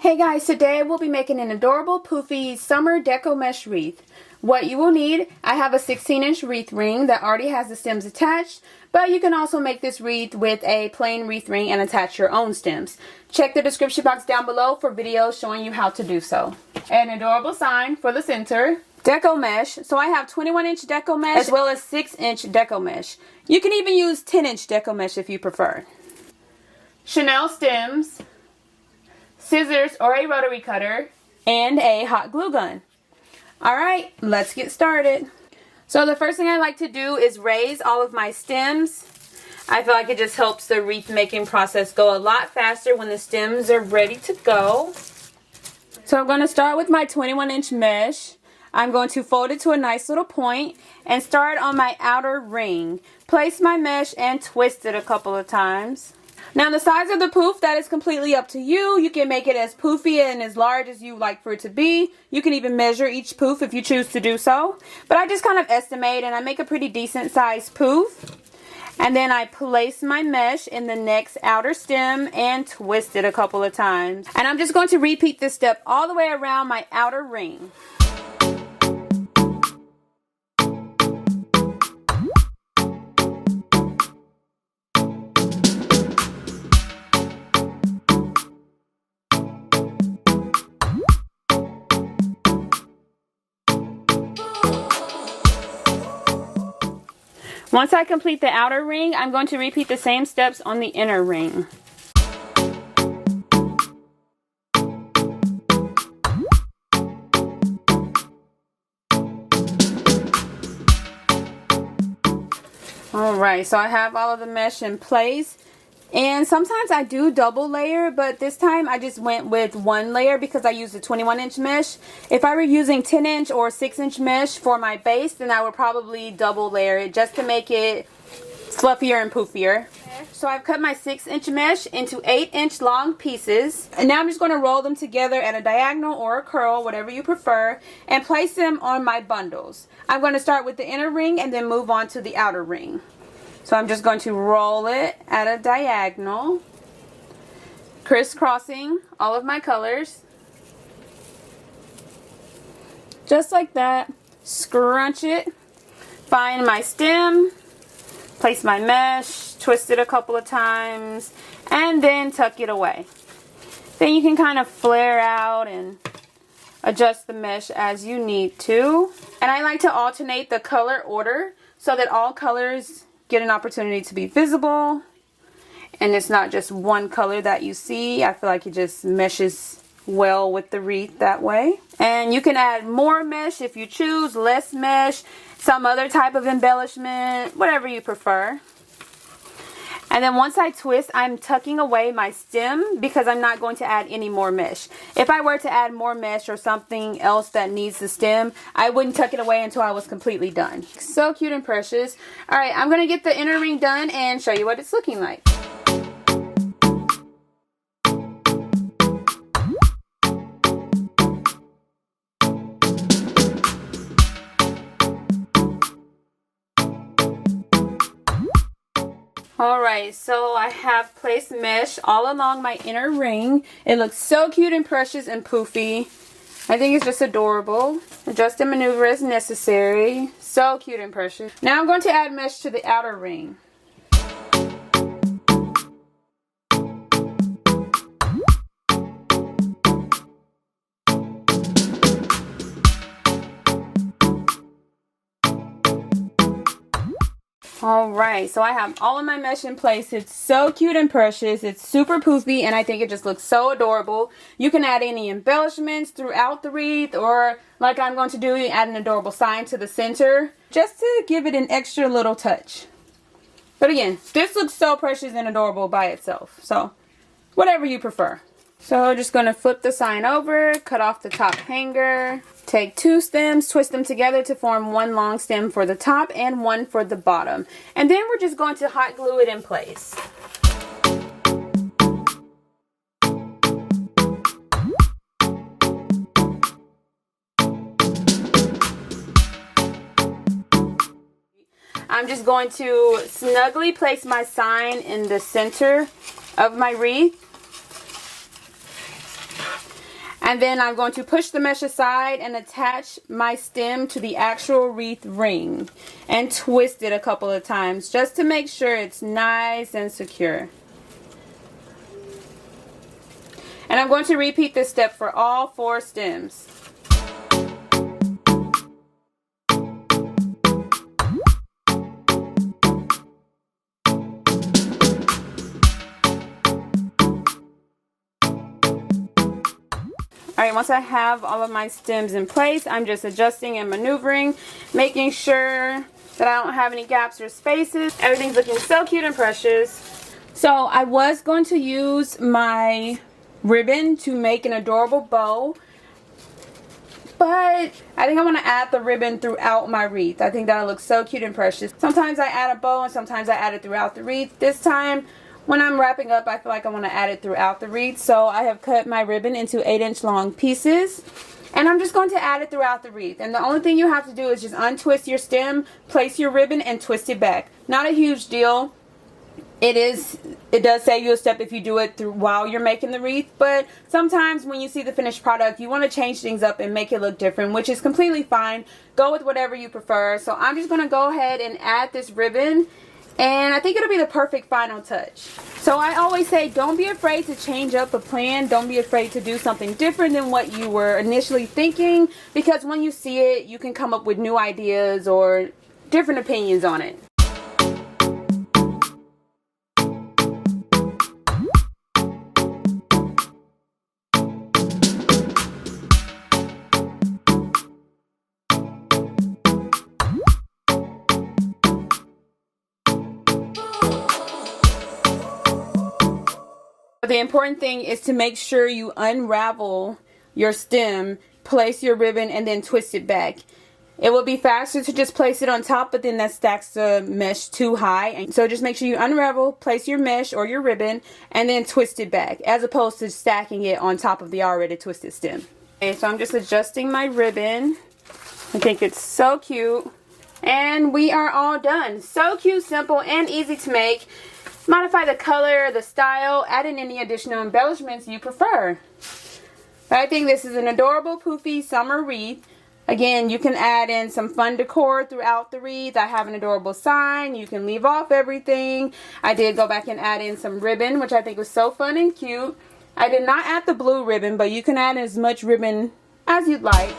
Hey guys, today we'll be making an adorable Poofy summer deco mesh wreath. What you will need, I have a 16-inch wreath ring that already has the stems attached, but you can also make this wreath with a plain wreath ring and attach your own stems. Check the description box down below for videos showing you how to do so. An adorable sign for the center. Deco mesh, so I have 21-inch deco mesh as well as 6-inch deco mesh. You can even use 10-inch deco mesh if you prefer. Chanel stems, scissors or a rotary cutter, and a hot glue gun. Alright, let's get started. So the first thing I like to do is raise all of my stems. I feel like it just helps the wreath making process go a lot faster when the stems are ready to go. So I'm going to start with my 21-inch mesh. I'm going to fold it to a nice little point and start on my outer ring. Place my mesh and twist it a couple of times. Now the size of the poof, that is completely up to you. You can make it as poofy and as large as you like for it to be. You can even measure each poof if you choose to do so. But I just kind of estimate and I make a pretty decent sized poof. And then I place my mesh in the next outer stem and twist it a couple of times. And I'm just going to repeat this step all the way around my outer ring. Once I complete the outer ring, I'm going to repeat the same steps on the inner ring. Alright, so I have all of the mesh in place. And sometimes I do double layer, but this time I just went with one layer because I used a 21-inch mesh. If I were using 10-inch or 6-inch mesh for my base, then I would probably double layer it just to make it fluffier and poofier. So I've cut my 6-inch mesh into 8-inch long pieces. And now I'm just going to roll them together at a diagonal or a curl, whatever you prefer, and place them on my bundles. I'm going to start with the inner ring and then move on to the outer ring. So I'm just going to roll it at a diagonal, crisscrossing all of my colors. Just like that. Scrunch it. Find my stem. Place my mesh. Twist it a couple of times. And then tuck it away. Then you can kind of flare out and adjust the mesh as you need to. And I like to alternate the color order so that all colors get an opportunity to be visible and it's not just one color that you see. I feel like it just meshes well with the wreath that way. And you can add more mesh if you choose, less mesh, some other type of embellishment, whatever you prefer. And then once I twist, I'm tucking away my stem because I'm not going to add any more mesh. If I were to add more mesh or something else that needs the stem, I wouldn't tuck it away until I was completely done. So cute and precious. Alright, I'm going to get the inner ring done and show you what it's looking like. Alright, so I have placed mesh all along my inner ring. It looks so cute and precious and poofy. I think it's just adorable. Adjust and maneuver as necessary. So cute and precious. Now I'm going to add mesh to the outer ring. Alright, so I have all of my mesh in place. It's so cute and precious. It's super poofy and I think it just looks so adorable. You can add any embellishments throughout the wreath, or like I'm going to do, add an adorable sign to the center just to give it an extra little touch. But again, this looks so precious and adorable by itself. So whatever you prefer. So just going to flip the sign over, cut off the top hanger, take 2 stems, twist them together to form one long stem for the top and one for the bottom. And then we're just going to hot glue it in place. I'm just going to snugly place my sign in the center of my wreath. And then I'm going to push the mesh aside and attach my stem to the actual wreath ring and twist it a couple of times just to make sure it's nice and secure. And I'm going to repeat this step for all 4 stems. Alright, once I have all of my stems in place, I'm just adjusting and maneuvering, making sure that I don't have any gaps or spaces. Everything's looking so cute and precious. So I was going to use my ribbon to make an adorable bow, but I think I want to add the ribbon throughout my wreath. I think that'll look so cute and precious. Sometimes I add a bow and sometimes I add it throughout the wreath. This time, when I'm wrapping up, I feel like I want to add it throughout the wreath. So I have cut my ribbon into 8-inch long pieces. And I'm just going to add it throughout the wreath. And the only thing you have to do is just untwist your stem, place your ribbon, and twist it back. Not a huge deal. It does save you a step if you do it while you're making the wreath, but sometimes when you see the finished product, you want to change things up and make it look different, which is completely fine. Go with whatever you prefer. So I'm just going to go ahead and add this ribbon, and I think it'll be the perfect final touch. So I always say, don't be afraid to change up a plan. Don't be afraid to do something different than what you were initially thinking, because when you see it, you can come up with new ideas or different opinions on it. The important thing is to make sure you unravel your stem, place your ribbon, and then twist it back. It will be faster to just place it on top, but then that stacks the mesh too high. And so just make sure you unravel, place your mesh or your ribbon, and then twist it back, as opposed to stacking it on top of the already twisted stem. Okay, so I'm just adjusting my ribbon. I think it's so cute. And we are all done. So cute, simple, and easy to make. Modify the color, the style, add in any additional embellishments you prefer. But I think this is an adorable poofy summer wreath. Again, you can add in some fun decor throughout the wreath. I have an adorable sign. You can leave off everything. I did go back and add in some ribbon, which I think was so fun and cute. I did not add the blue ribbon, but you can add as much ribbon as you'd like.